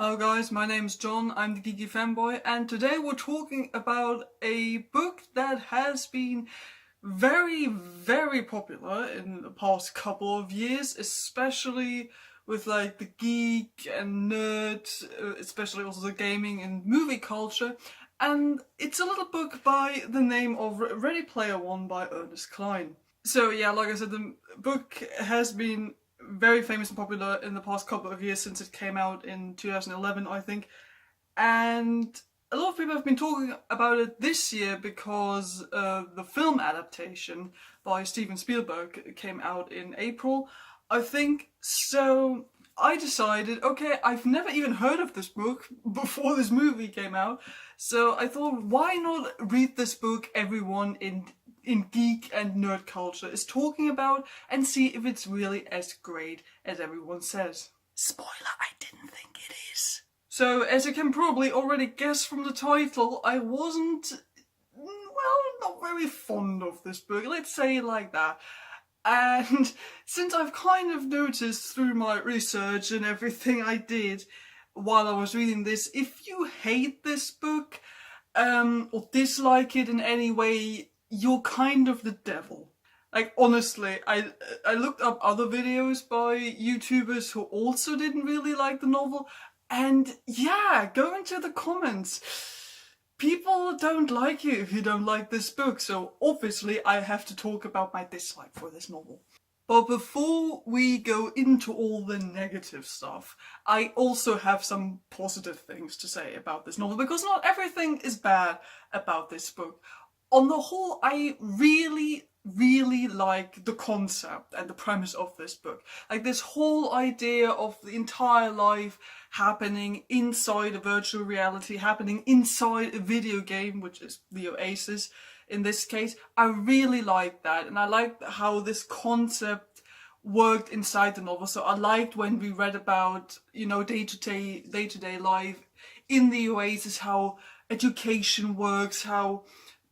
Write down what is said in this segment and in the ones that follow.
Hello guys, my name's John, I'm the Geeky Fanboy, and today we're talking about a book that has been very popular in the past couple of years, especially with like the geek and nerd, especially also the gaming and movie culture. And it's a little book by the name of Ready Player One by Ernest Cline. So yeah, like I said, the book has been very famous and popular in the past couple of years since it came out in 2011, I think. And a lot of people have been talking about it this year because the film adaptation by Steven Spielberg came out in April, I think. So I decided, okay, I've never even heard of this book before this movie came out. So I thought, why not read this book everyone in geek and nerd culture is talking about and see if it's really as great as everyone says. Spoiler, I didn't think it is. So, as you can probably already guess from the title, I wasn't, well, not very fond of this book, let's say it like that. And since I've kind of noticed through my research and everything I did while I was reading this, if you hate this book, or dislike it in any way, you're kind of the devil. Like, honestly, I looked up other videos by YouTubers who also didn't really like the novel, and yeah, go into the comments. People don't like you if you don't like this book, so obviously I have to talk about my dislike for this novel. But before we go into all the negative stuff, I also have some positive things to say about this novel, because not everything is bad about this book. On the whole, I really like the concept and the premise of this book. Like, this whole idea of the entire life happening inside a virtual reality, happening inside a video game, which is the Oasis in this case. I really like that, and I liked how this concept worked inside the novel. So I liked when we read about, you know, day-to-day life in the Oasis, how education works, how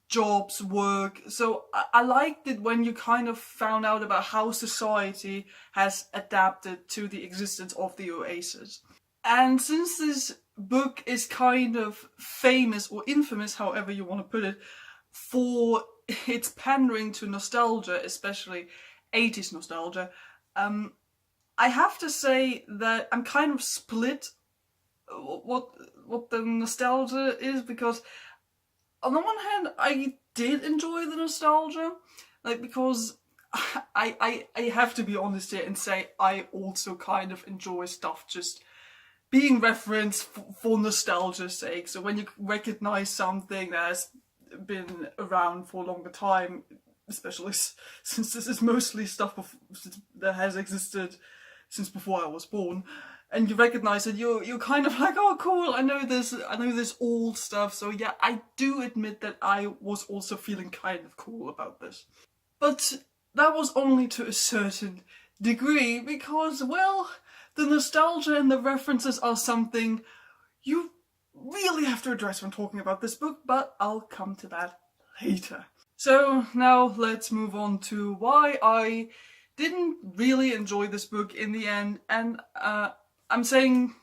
jobs work. So I liked it when you kind of found out about how society has adapted to the existence of the Oasis. And since this book is kind of famous or infamous, however you want to put it, for its pandering to nostalgia, especially 80s nostalgia, I have to say that I'm kind of split what the nostalgia is, because on the one hand, I did enjoy the nostalgia, like, because I have to be honest here and say I also kind of enjoy stuff just being referenced for nostalgia's sake. So when you recognize something that has been around for a longer time, especially since this is mostly stuff that has existed since before I was born, and you recognize it, you're kind of like, oh cool, I know this old stuff. So yeah, I do admit that I was also feeling kind of cool about this. But that was only to a certain degree, because, well, the nostalgia and the references are something you really have to address when talking about this book, but I'll come to that later. So now let's move on to why I didn't really enjoy this book in the end, and I'm saying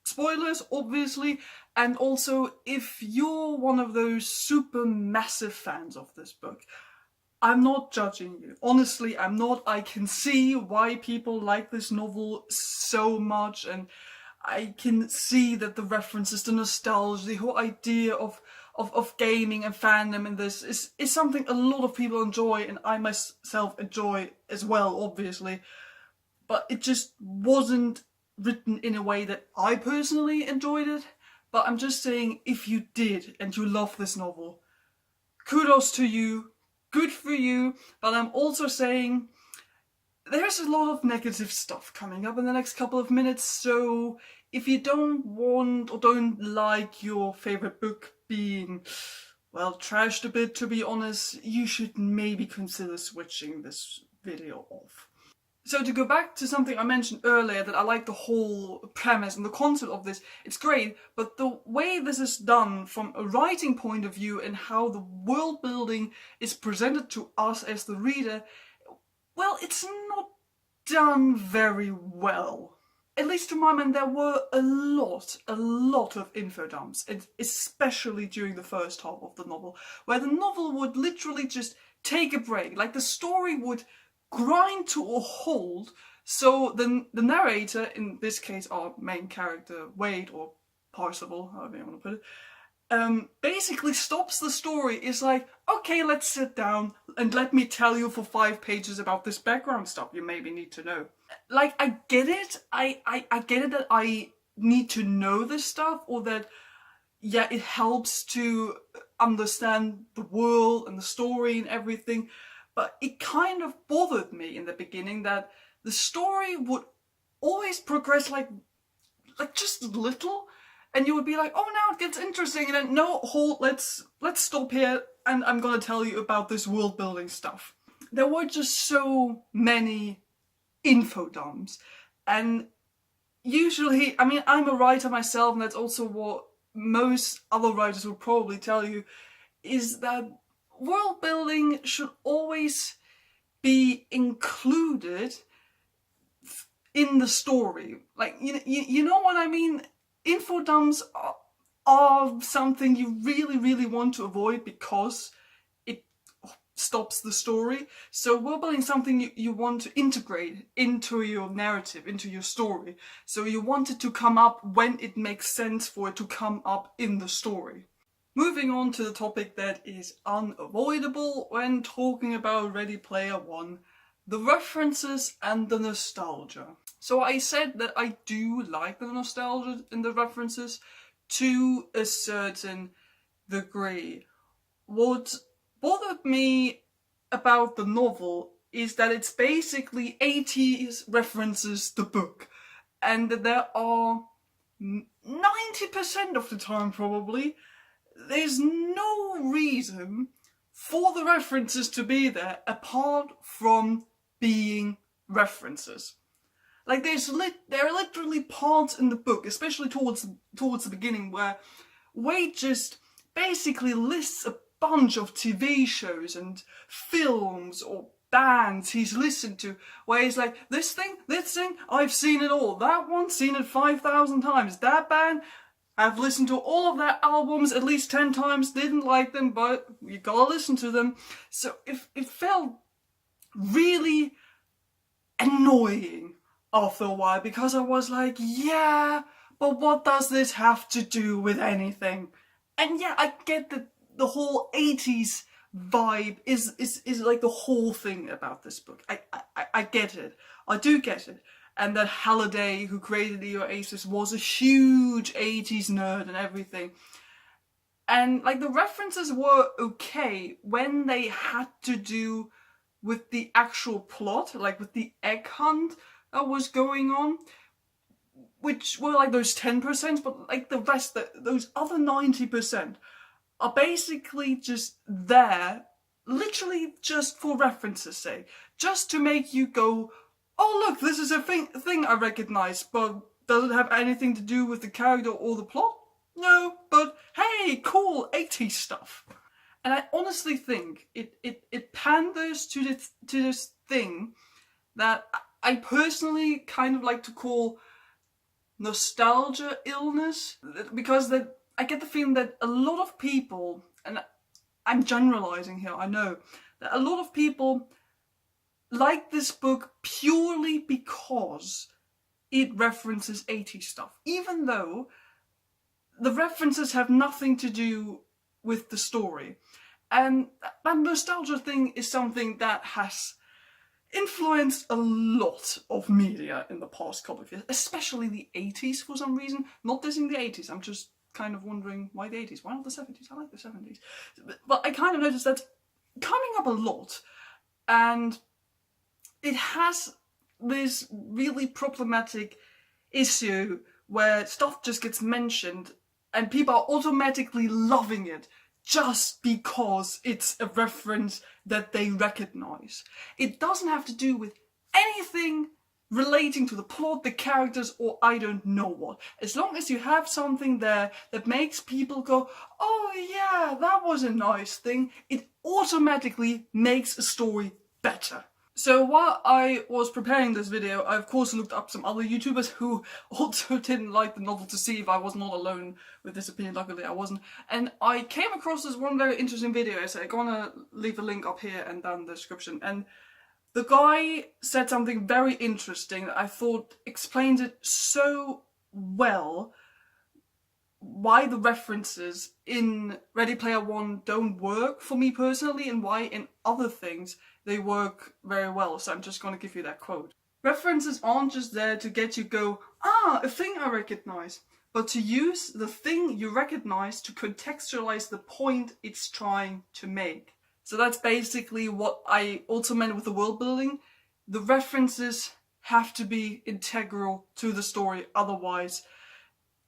spoilers, obviously, and also if you're one of those super massive fans of this book, I'm not judging you. Honestly, I'm not. I can see why people like this novel so much, and I can see that the references, the nostalgia, the whole idea of gaming and fandom in this is something a lot of people enjoy, and I myself enjoy as well, obviously. But it just wasn't written in a way that I personally enjoyed it. But I'm just saying, if you did and you love this novel, kudos to you, good for you. But I'm also saying there's a lot of negative stuff coming up in the next couple of minutes, so if you don't want or don't like your favorite book being, well, trashed a bit, to be honest, you should maybe consider switching this video off. So to go back to something I mentioned earlier, that I like the whole premise and the concept of this, it's great, but the way this is done from a writing point of view and how the world building is presented to us as the reader, well, it's not done very well. at least to my mind, there were a lot of info dumps, especially during the first half of the novel, where the novel would literally just take a break. Like, the story would grind to a halt, so the narrator, in this case our main character Wade, or Parzival, however you want to put it, basically stops the story, is like, okay, let's sit down and let me tell you for 5 pages about this background stuff you maybe need to know. Like, I get it, I get it that I need to know this stuff, or that, yeah, it helps to understand the world and the story and everything, but it kind of bothered me in the beginning that the story would always progress like just a little, and you would be like, oh, now it gets interesting, and then, no, hold, let's stop here, and I'm gonna tell you about this world building stuff. There were just so many info dumps, and usually, I mean, I'm a writer myself, and that's also what most other writers will probably tell you, is that world building should always be included in the story. Like, you know what I mean? Info dumps are something you really want to avoid because it stops the story. So world building is something you want to integrate into your narrative, into your story. So you want it to come up when it makes sense for it to come up in the story. Moving on to the topic that is unavoidable when talking about Ready Player One, the references and the nostalgia. So I said that I do like the nostalgia in the references to a certain degree. What bothered me about the novel is that it's basically 80s references the book, and that there are 90% of the time probably there's no reason for the references to be there apart from being references. Like, there are literally parts in the book, especially towards the beginning, where Wade just basically lists a bunch of TV shows and films or bands he's listened to, where he's like, this thing, I've seen it all. That one, seen it 5,000 times. That band, I've listened to all of their albums at least 10 times, didn't like them, but you gotta listen to them. So it felt really annoying after a while, because I was like, yeah, but what does this have to do with anything? And yeah, I get that the whole 80s vibe is like the whole thing about this book. I get it. I do get it. And that Halliday, who created the Oasis, was a huge 80s nerd and everything. And like, the references were okay when they had to do with the actual plot, like with the egg hunt that was going on, which were like those 10%, but like the rest, those other 90% are basically just there, literally just for reference's sake, just to make you go, oh look, this is a thing I recognise, but does it have anything to do with the character or the plot? No, but hey, cool 80s stuff. And I honestly think it panders to this thing that I personally kind of like to call nostalgia illness, because I get the feeling that a lot of people, and I'm generalizing here, I know, that a lot of people like this book purely because it references 80s stuff, even though the references have nothing to do with the story. And that nostalgia thing is something that has influenced a lot of media in the past couple of years, especially the 80s for some reason. Not dissing the 80s, I'm just kind of wondering why the 80s, why not the 70s? I like the 70s. But I kind of noticed that's coming up a lot, and it has this really problematic issue where stuff just gets mentioned and people are automatically loving it just because it's a reference that they recognise. It doesn't have to do with anything relating to the plot, the characters, or I don't know what. As long as you have something there that makes people go, oh yeah, that was a nice thing, it automatically makes a story better. So while I was preparing this video, I of course looked up some other YouTubers who also didn't like the novel to see if I was not alone with this opinion. Luckily I wasn't. And I came across this one very interesting video, so I'm gonna leave a link up here and down in the description. And the guy said something very interesting that I thought explains it so well, why the references in Ready Player One don't work for me personally, and why in other things they work very well. So I'm just going to give you that quote. References aren't just there to get you go, ah, a thing I recognize, but to use the thing you recognize to contextualize the point it's trying to make. So that's basically what I also meant with the world building. The references have to be integral to the story, otherwise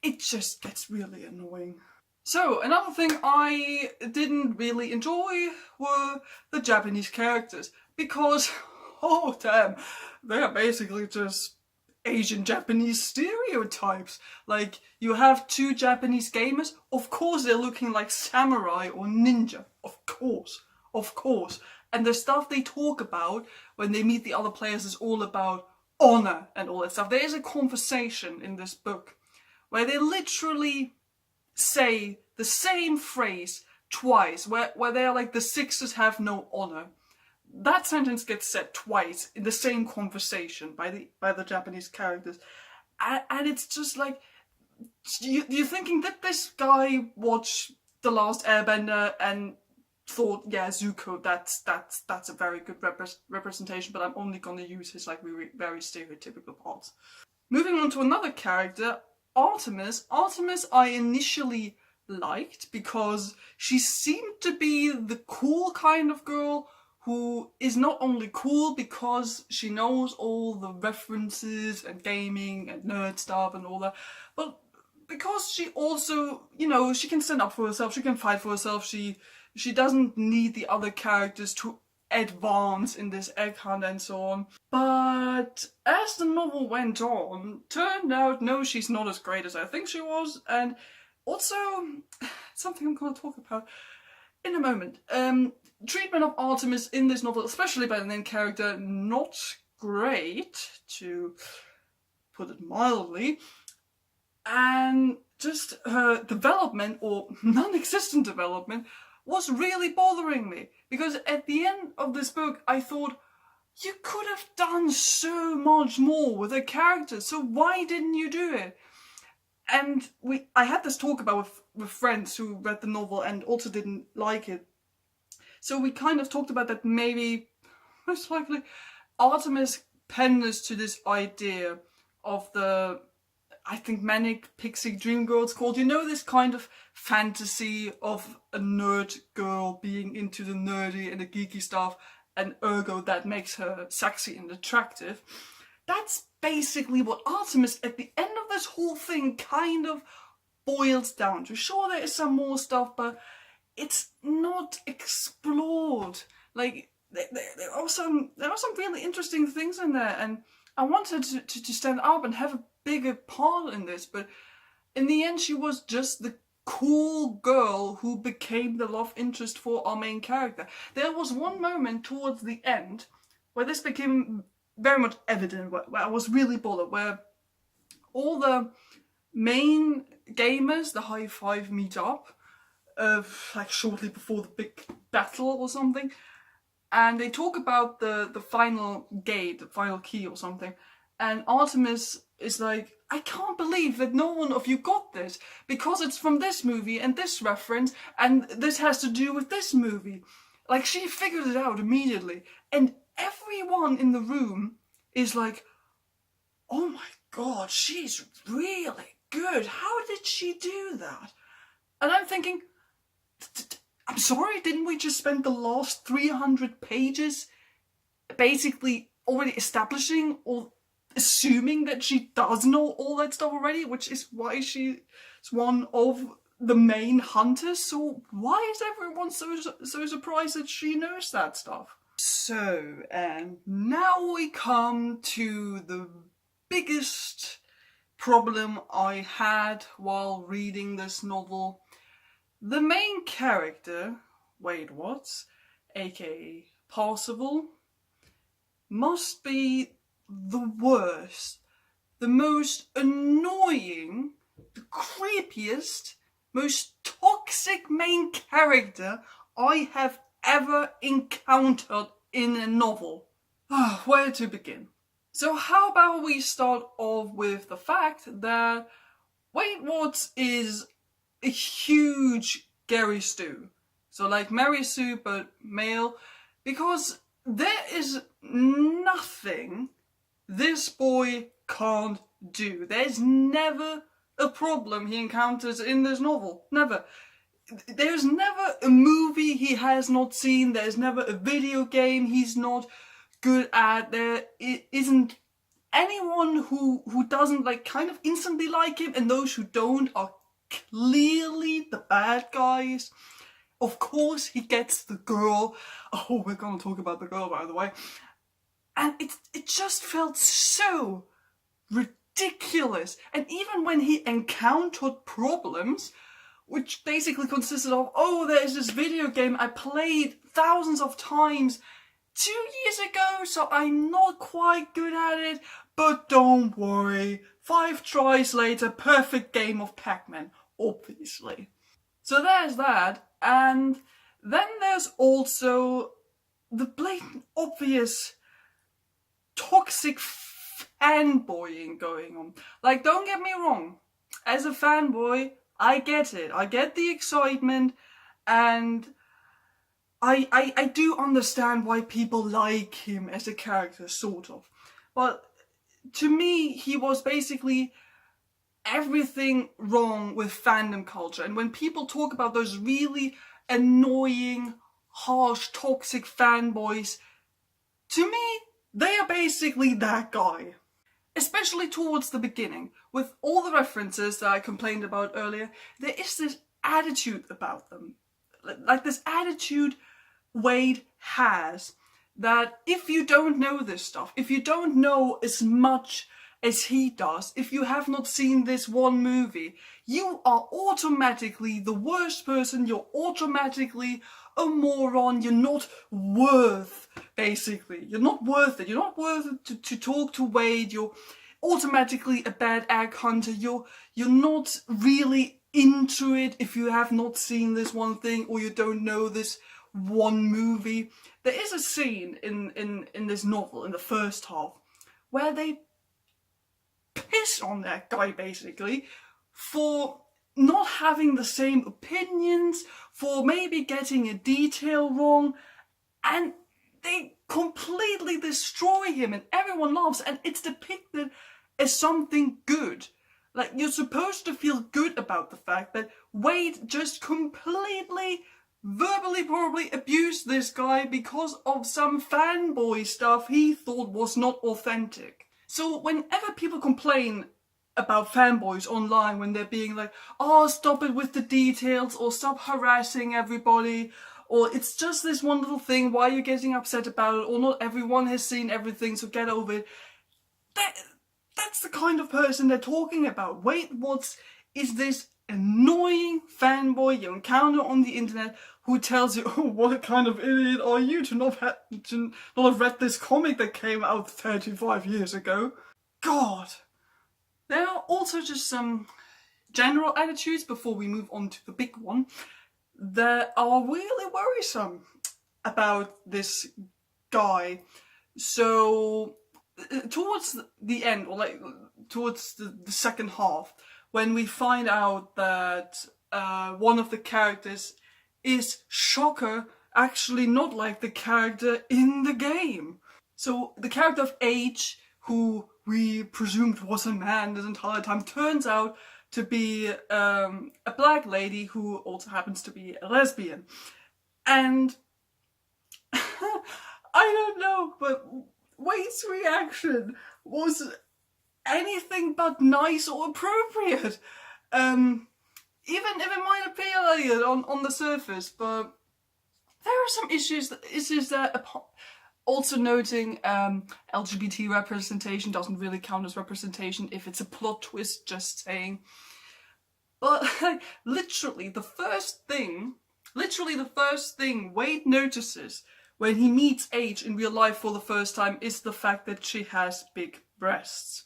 it just gets really annoying. So, another thing I didn't really enjoy were the Japanese characters, because, oh damn, they are basically just Asian Japanese stereotypes. Like, you have two Japanese gamers, of course they're looking like samurai or ninja, of course. And the stuff they talk about when they meet the other players is all about honor and all that stuff. There is a conversation in this book where they literally say the same phrase twice, where they're like, the Sixers have no honor. That sentence gets said twice in the same conversation by the Japanese characters. And it's just like, you're thinking, did this guy watch The Last Airbender and thought, yeah, Zuko, that's a very good representation, but I'm only gonna use his like very stereotypical parts. Moving on to another character, Artemis. Artemis I initially liked because she seemed to be the cool kind of girl who is not only cool because she knows all the references and gaming and nerd stuff and all that, but because she also, you know, she can stand up for herself, she can fight for herself, she doesn't need the other characters to advance in this egg hunt and so on. But as the novel went on, turned out, no, she's not as great as I think she was, and also, something I'm going to talk about in a moment. Treatment of Artemis in this novel, especially by the main character, not great, to put it mildly, and just her development, or non-existent development, was really bothering me, because at the end of this book I thought, you could have done so much more with her character, so why didn't you do it? And I had this talk about with friends who read the novel and also didn't like it, so we kind of talked about that maybe, most likely, Artemis panders to this idea of the, I think, manic pixie dream girl it's called. You know, this kind of fantasy of a nerd girl being into the nerdy and the geeky stuff, and ergo that makes her sexy and attractive. That's basically what Artemis at the end of this whole thing kind of boils down to. Sure, there is some more stuff, but it's not explored. Like, there are some really interesting things in there, and I wanted to stand up and have a bigger part in this, but in the end she was just the cool girl who became the love interest for our main character. There was one moment towards the end where this became very much evident, where I was really bothered, where all the main gamers, the high five, meet up, like shortly before the big battle or something, and they talk about the final gate, the final key or something, and Artemis is like, I can't believe that no one of you got this, because it's from this movie and this reference, and this has to do with this movie. Like, she figured it out immediately, and everyone in the room is like, oh my god, she's really good, how did she do that? And I'm thinking, I'm sorry, didn't we just spend the last 300 pages basically already establishing or assuming that she does know all that stuff already, which is why she's one of the main hunters? So why is everyone so surprised that she knows that stuff? So, and now we come to the biggest problem I had while reading this novel. The main character, Wade Watts, aka Parzival, must be the worst, the most annoying, the creepiest, most toxic main character I have ever encountered in a novel. Where to begin? So how about we start off with the fact that Wade Watts is a huge Gary Stu. So like Mary Sue but male, because there is nothing this boy can't do. There's never a problem he encounters in this novel. Never. There's never a movie he has not seen. There's never a video game he's not good at. There isn't anyone who doesn't like kind of instantly like him, and those who don't are clearly the bad guys. Of course he gets the girl. Oh, we're gonna talk about the girl, by the way. And it just felt so ridiculous. And even when he encountered problems, which basically consisted of, oh, there's this video game I played thousands of times 2 years ago, so I'm not quite good at it, but don't worry, 5 tries later, perfect game of Pac-Man, obviously. So there's that, and then there's also the blatant, obvious, toxic fanboying going on. Like, don't get me wrong, as a fanboy, I get it. I get the excitement, and I do understand why people like him as a character, sort of. But to me, he was basically everything wrong with fandom culture. And when people talk about those really annoying, harsh, toxic fanboys, to me, they are basically that guy. Especially towards the beginning, with all the references that I complained about earlier, there is this attitude about them. Like this attitude Wade has, that if you don't know this stuff, if you don't know as much as he does, if you have not seen this one movie, you are automatically the worst person, you're automatically a moron, you're not worth, basically. You're not worth it. You're not worth it to talk to Wade, you're automatically a bad egg hunter, you're not really into it if you have not seen this one thing or you don't know this one movie. There is a scene in this novel, in the first half, where they piss on that guy, basically, for not having the same opinions, for maybe getting a detail wrong, and they completely destroy him and everyone laughs, and it's depicted as something good. Like, you're supposed to feel good about the fact that Wade just completely, verbally probably abused this guy because of some fanboy stuff he thought was not authentic. So whenever people complain about fanboys online, when they're being like, oh, stop it with the details, or stop harassing everybody, or it's just this one little thing, why are you getting upset about it, or not everyone has seen everything, so get over it. That's the kind of person they're talking about. Wade Watts is this annoying fanboy you encounter on the internet who tells you, oh, what kind of idiot are you to not have read this comic that came out 35 years ago. God. There are also just some general attitudes, before we move on to the big one, that are really worrisome about this guy. So towards the end, or like towards the second half, when we find out that one of the characters is Shocker, actually not like the character in the game. So the character of H, who we presumed was a man this entire time, turns out to be a black lady who also happens to be a lesbian. And I don't know, but Wade's reaction was anything but nice or appropriate. Even if it might appear like it on the surface, but there are some issues that also noting LGBT representation doesn't really count as representation if it's a plot twist, just saying. But literally the first thing Wade notices when he meets Age in real life for the first time is the fact that she has big breasts.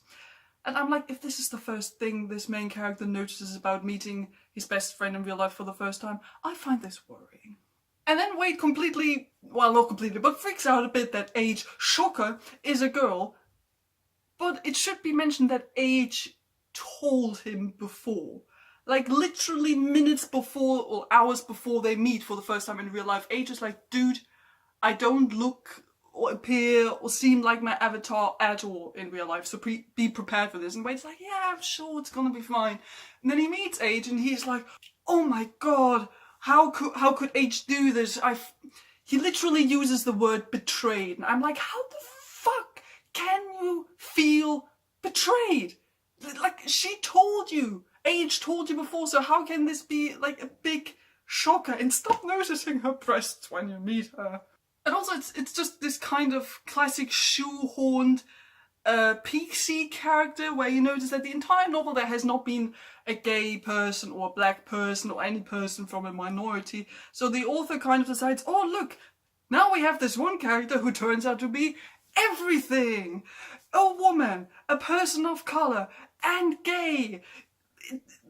And I'm like, if this is the first thing this main character notices about meeting his best friend in real life for the first time, I find this worrying. And then Wade completely, well, not completely, but freaks out a bit that Age, shocker, is a girl. But it should be mentioned that Age told him before. Like, literally minutes before or hours before they meet for the first time in real life, Age is like, dude, I don't look or appear or seem like my avatar at all in real life, so be prepared for this. And Wade's like, yeah, I'm sure it's gonna be fine. And then he meets Age and he's like, oh my god, how could Age do this? He literally uses the word betrayed. And I'm like, how the fuck can you feel betrayed? Like, she told you. Age told you before, so how can this be like a big shocker? And stop noticing her breasts when you meet her. And also, it's just this kind of classic shoehorned PC character where you notice that the entire novel there has not been a gay person or a black person or any person from a minority. So the author kind of decides, oh look, now we have this one character who turns out to be everything. A woman, a person of color, and gay.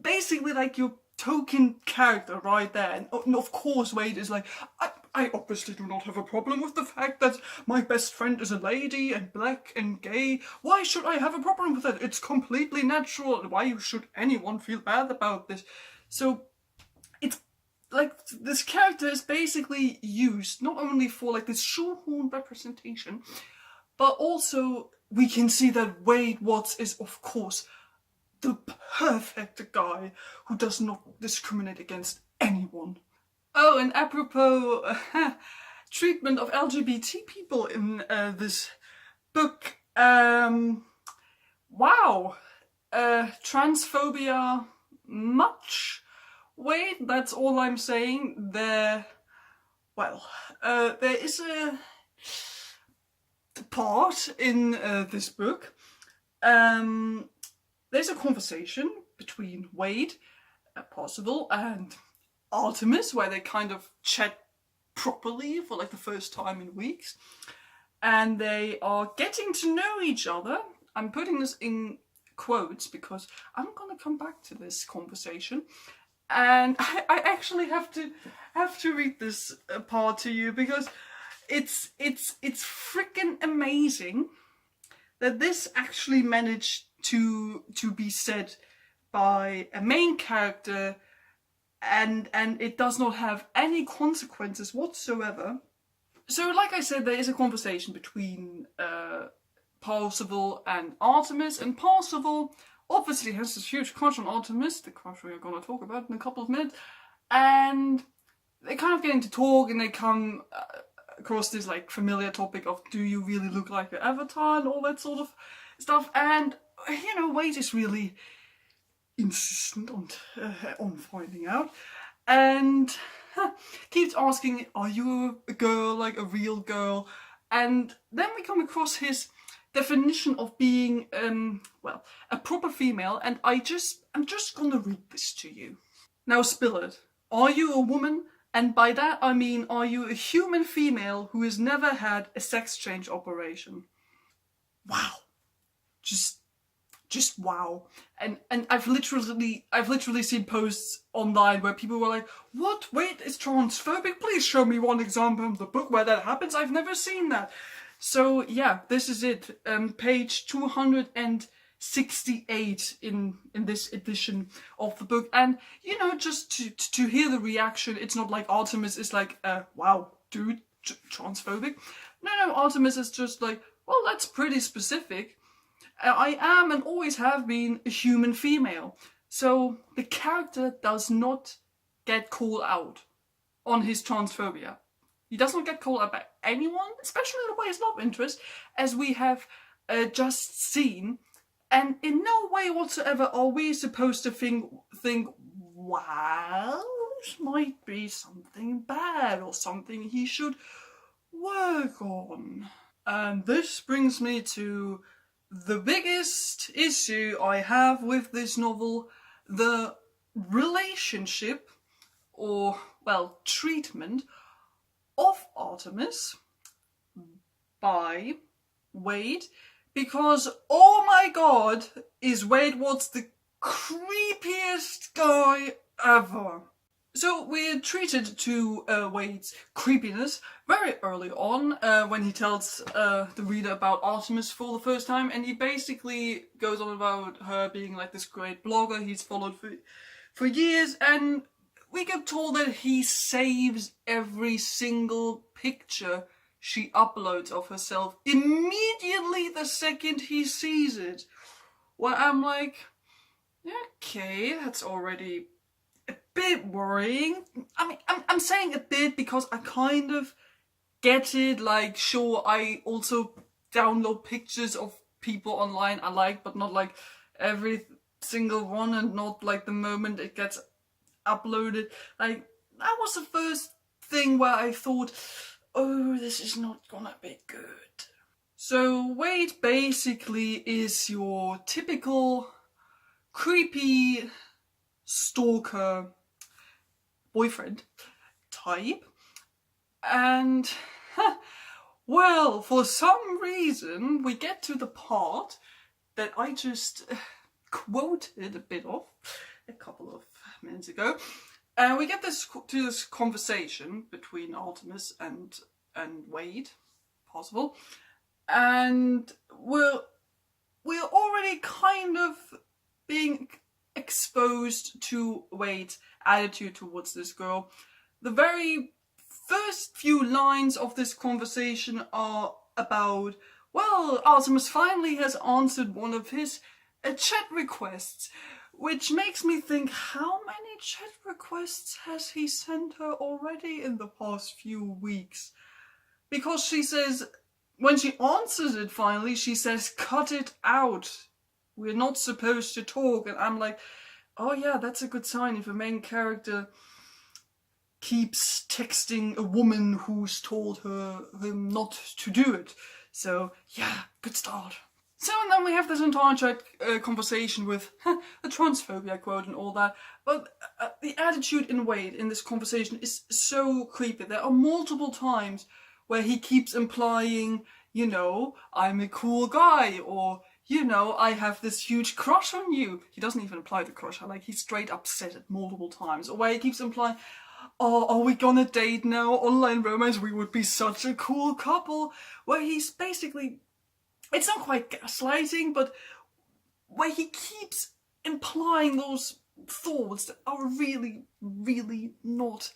Basically like your token character right there. And of course Wade is like, I obviously do not have a problem with the fact that my best friend is a lady and black and gay. Why should I have a problem with that? It's completely natural. Why should anyone feel bad about this? So it's like this character is basically used not only for like this shoehorn representation, but also we can see that Wade Watts is of course the perfect guy who does not discriminate against anyone. Oh, and apropos treatment of LGBT people in this book, wow, transphobia much? Wait, that's all I'm saying. There is a part in this book. There's a conversation between Wade, Possible, and Artemis, where they kind of chat properly for like the first time in weeks. And they are getting to know each other. I'm putting this in quotes because I'm gonna come back to this conversation. And I actually have to read this part to you because it's freaking amazing that this actually managed to be said by a main character and it does not have any consequences whatsoever. So like I said, there is a conversation between Parzival and Artemis, and Parzival obviously has this huge crush on Artemis, the crush we are going to talk about in a couple of minutes, and they kind of get into talk and they come across this like familiar topic of do you really look like your avatar and all that sort of stuff. And you know, Wade is really insistent on finding out and keeps asking, are you a girl, like a real girl? And then we come across his definition of being a proper female, and I'm just gonna read this to you. Now spill it. Are you a woman? And by that I mean, are you a human female who has never had a sex change operation? Wow. Just wow. And I've literally seen posts online where people were like, what? Wait, it's transphobic? Please show me one example of the book where that happens. I've never seen that. So yeah, this is it. Page 268 in this edition of the book. And you know, just to hear the reaction, it's not like Artemis is like, wow, dude, transphobic. No, Artemis is just like, well, that's pretty specific. I am and always have been a human female. So the character does not get called out on his transphobia. He does not get called out by anyone, especially by his love interest, as we have just seen. And in no way whatsoever are we supposed to think, wow, this might be something bad or something he should work on. And this brings me to the biggest issue I have with this novel, the relationship, or, well, treatment of Artemis by Wade, because oh my god, is Wade Watts the creepiest guy ever. So we're treated to Wade's creepiness very early on when he tells the reader about Artemis for the first time, and he basically goes on about her being like this great blogger he's followed for years, and we get told that he saves every single picture she uploads of herself immediately the second he sees it. Well, I'm like, okay, that's already a bit worrying. I mean, I'm saying a bit because I kind of get it. Like, sure, I also download pictures of people online I like, but not like every single one, and not like the moment it gets uploaded. Like, that was the first thing where I thought, oh, this is not gonna be good. So Wade basically is your typical creepy stalker boyfriend type, and well, for some reason we get to the part that I just quoted a bit of a couple of minutes ago, and we get to this conversation between Artemis and Wade, possible, and we're already kind of being exposed to Wade's attitude towards this girl. The very first few lines of this conversation are about, well, Artemis finally has answered one of his chat requests, which makes me think, how many chat requests has he sent her already in the past few weeks? Because she says, when she answers it finally, she says, cut it out. We're not supposed to talk. And I'm like, oh yeah, that's a good sign if a main character keeps texting a woman who's told him not to do it. So yeah, good start. So and then we have this entire chat conversation with the transphobia quote and all that. But the attitude in Wade in this conversation is so creepy. There are multiple times where he keeps implying, you know, I'm a cool guy, or, you know, I have this huge crush on you. He doesn't even imply the crush. He's straight up said it multiple times. Or where he keeps implying, oh, are we gonna date now? Online romance, we would be such a cool couple. Where he's basically, it's not quite gaslighting, but where he keeps implying those thoughts that are really, really not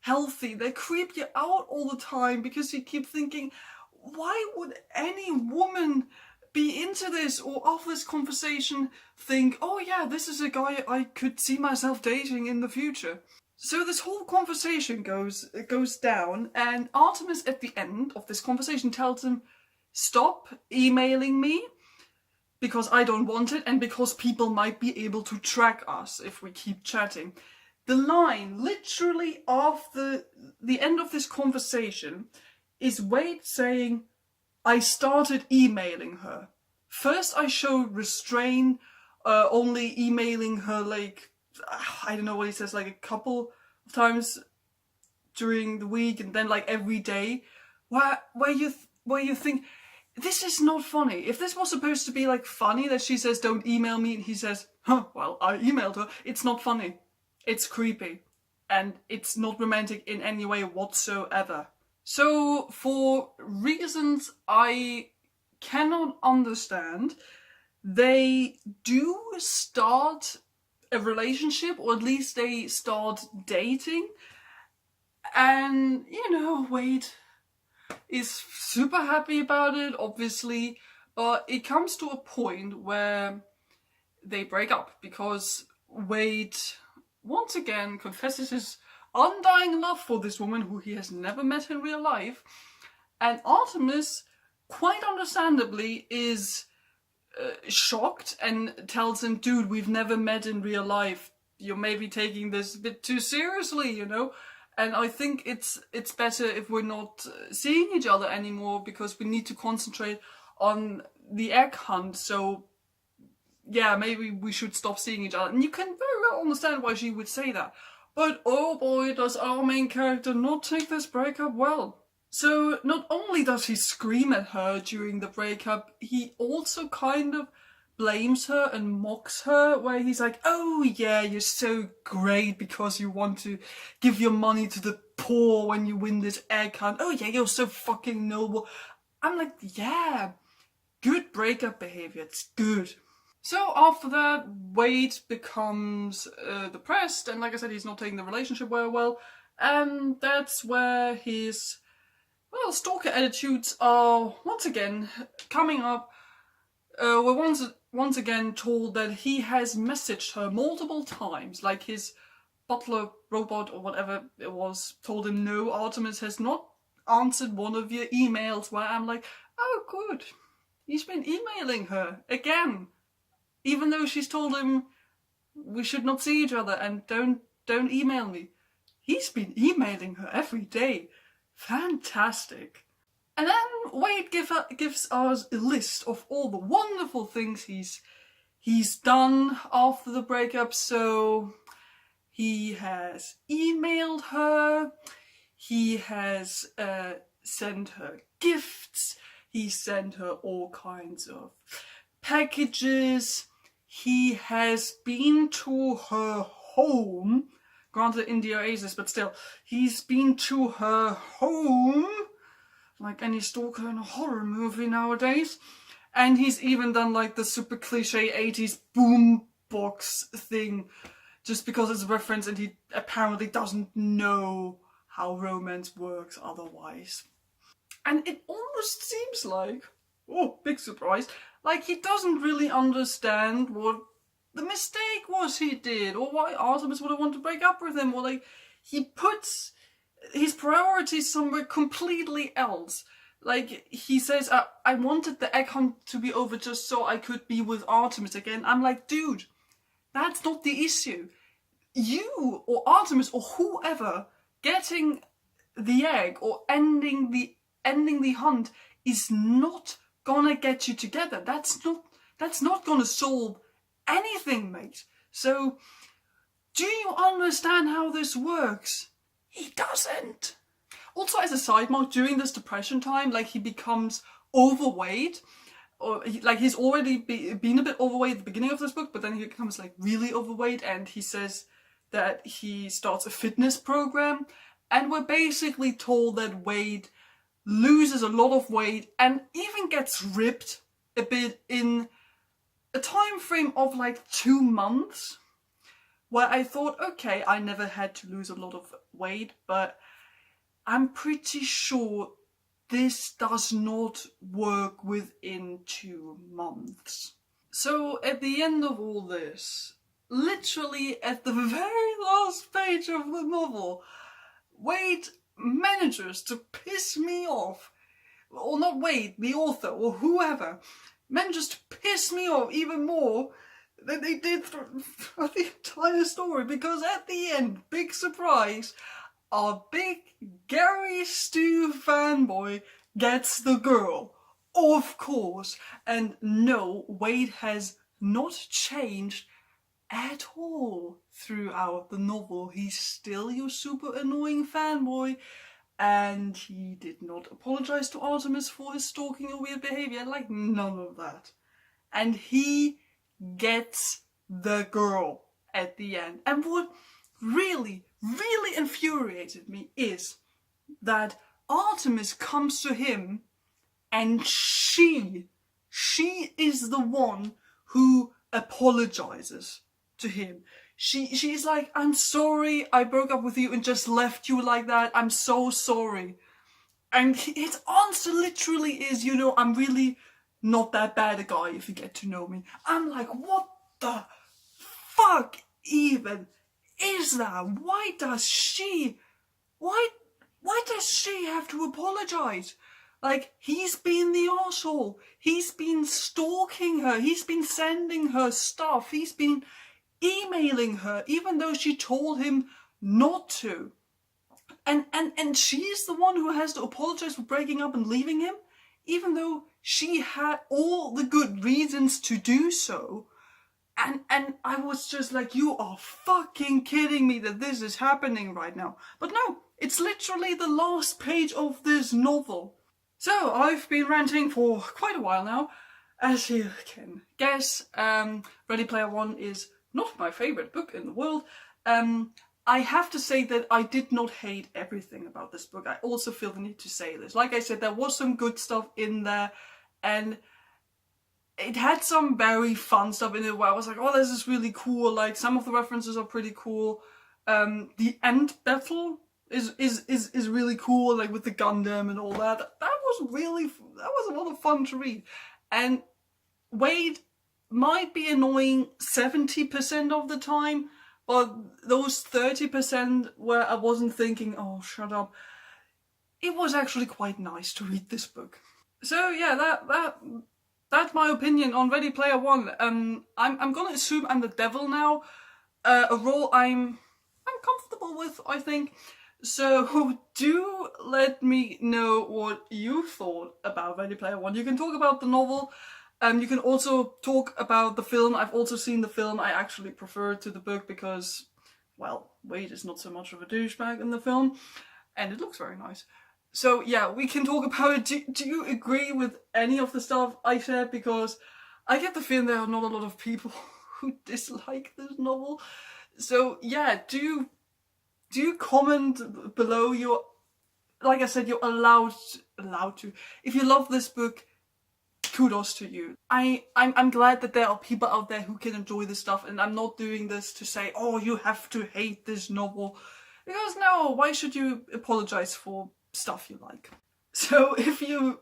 healthy. They creep you out all the time because you keep thinking, why would any woman be into this, or after this conversation think, oh yeah, this is a guy I could see myself dating in the future. So this whole conversation goes down, and Artemis at the end of this conversation tells him, stop emailing me because I don't want it, and because people might be able to track us if we keep chatting. The line literally after the end of this conversation is Wade saying, I started emailing her. First I showed restraint, only emailing her like, I don't know what he says, like a couple of times during the week, and then like every day, where you think, this is not funny. If this was supposed to be like funny, that she says don't email me and he says, well, I emailed her, it's not funny. It's creepy, and it's not romantic in any way whatsoever. So, for reasons I cannot understand, they do start a relationship, or at least they start dating, and, you know, Wade is super happy about it, obviously, but it comes to a point where they break up, because Wade once again confesses his undying love for this woman who he has never met in real life, and Artemis, quite understandably, is shocked and tells him, dude, we've never met in real life, you're maybe taking this a bit too seriously, you know, and I think it's better if we're not seeing each other anymore, because we need to concentrate on the egg hunt, so yeah, maybe we should stop seeing each other. And you can very well understand why she would say that. But oh boy, does our main character not take this breakup well. So not only does he scream at her during the breakup, he also kind of blames her and mocks her, where he's like, oh yeah, you're so great because you want to give your money to the poor when you win this egg hunt. Oh yeah, you're so fucking noble. I'm like, yeah, good breakup behavior, it's good. So after that, Wade becomes depressed, and like I said, he's not taking the relationship very well, and that's where his, well, stalker attitudes are once again coming up. We're once again told that he has messaged her multiple times, like his butler robot or whatever it was told him, no, Artemis has not answered one of your emails, where I'm like, oh good, he's been emailing her again. Even though she's told him we should not see each other and don't email me. He's been emailing her every day. Fantastic. And then Wade gives us a list of all the wonderful things he's done after the breakup. So he has emailed her, he has sent her gifts, he sent her all kinds of packages, he has been to her home, granted in the Oasis, but still, he's been to her home, like any stalker in a horror movie nowadays, and he's even done like the super cliche 80s boombox thing, just because it's a reference and he apparently doesn't know how romance works otherwise. And it almost seems like, oh, big surprise, like he doesn't really understand what the mistake was he did, or why Artemis would have wanted to break up with him, or like he puts his priorities somewhere completely else. Like he says, I wanted the egg hunt to be over just so I could be with Artemis again. I'm like, dude, that's not the issue. You or Artemis or whoever getting the egg or ending the hunt is not gonna get you together. That's not gonna solve anything, mate. So, do you understand how this works? He doesn't. Also, as a side note, during this depression time, like he becomes overweight, or he's already been a bit overweight at the beginning of this book, but then he becomes like really overweight, and he says that he starts a fitness program, and we're basically told that Wade loses a lot of weight and even gets ripped a bit in a time frame of like 2 months, where I thought, okay, I never had to lose a lot of weight, but I'm pretty sure this does not work within 2 months. So at the end of all this, literally at the very last page of the novel, Wade manages to piss me off, or not Wade, the author, or whoever, manages to piss me off even more than they did for the entire story, because at the end, big surprise, our big Gary Stu fanboy gets the girl. Of course. And no, Wade has not changed at all throughout the novel. He's still your super annoying fanboy, and he did not apologize to Artemis for his stalking or weird behavior, like none of that. And he gets the girl at the end. And what really, really infuriated me is that Artemis comes to him and she is the one who apologizes to him. She's like, I'm sorry I broke up with you and just left you like that. I'm so sorry. And his answer literally is, you know, I'm really not that bad a guy if you get to know me. I'm like, what the fuck even is that? Why does she have to apologize? Like, he's been the arsehole. He's been stalking her. He's been sending her stuff. He's been emailing her, even though she told him not to. And she's the one who has to apologize for breaking up and leaving him, even though she had all the good reasons to do so. And I was just like, you are fucking kidding me that this is happening right now. But no, it's literally the last page of this novel. So I've been ranting for quite a while now. As you can guess, Ready Player One is not my favourite book in the world. I have to say that I did not hate everything about this book. I also feel the need to say this. Like I said, there was some good stuff in there, and it had some very fun stuff in it where I was like, oh, this is really cool. Like, some of the references are pretty cool. The end battle is really cool, like with the Gundam and all that. That was a lot of fun to read. And Wade might be annoying 70% of the time, but those 30% where I wasn't thinking, oh, shut up, it was actually quite nice to read this book. So yeah, that's my opinion on Ready Player One. I'm gonna assume I'm the devil now, a role I'm comfortable with, I think. So do let me know what you thought about Ready Player One. You can talk about the novel. You can also talk about the film. I've also seen the film. I actually prefer it to the book because, well, Wade is not so much of a douchebag in the film, and it looks very nice. So yeah, we can talk about it. Do you agree with any of the stuff I said? Because I get the feeling there are not a lot of people who dislike this novel. So yeah, do comment below. Like I said, you're allowed to. If you love this book, kudos to you. I'm glad that there are people out there who can enjoy this stuff, and I'm not doing this to say, oh, you have to hate this novel. Because no, why should you apologize for stuff you like? So if you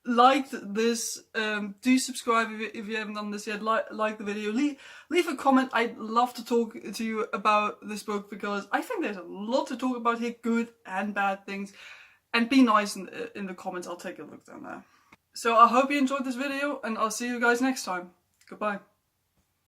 liked this, do subscribe if you haven't done this yet. Like the video, leave a comment. I'd love to talk to you about this book because I think there's a lot to talk about here, good and bad things. And be nice in the comments. I'll take a look down there. So I hope you enjoyed this video, and I'll see you guys next time. Goodbye.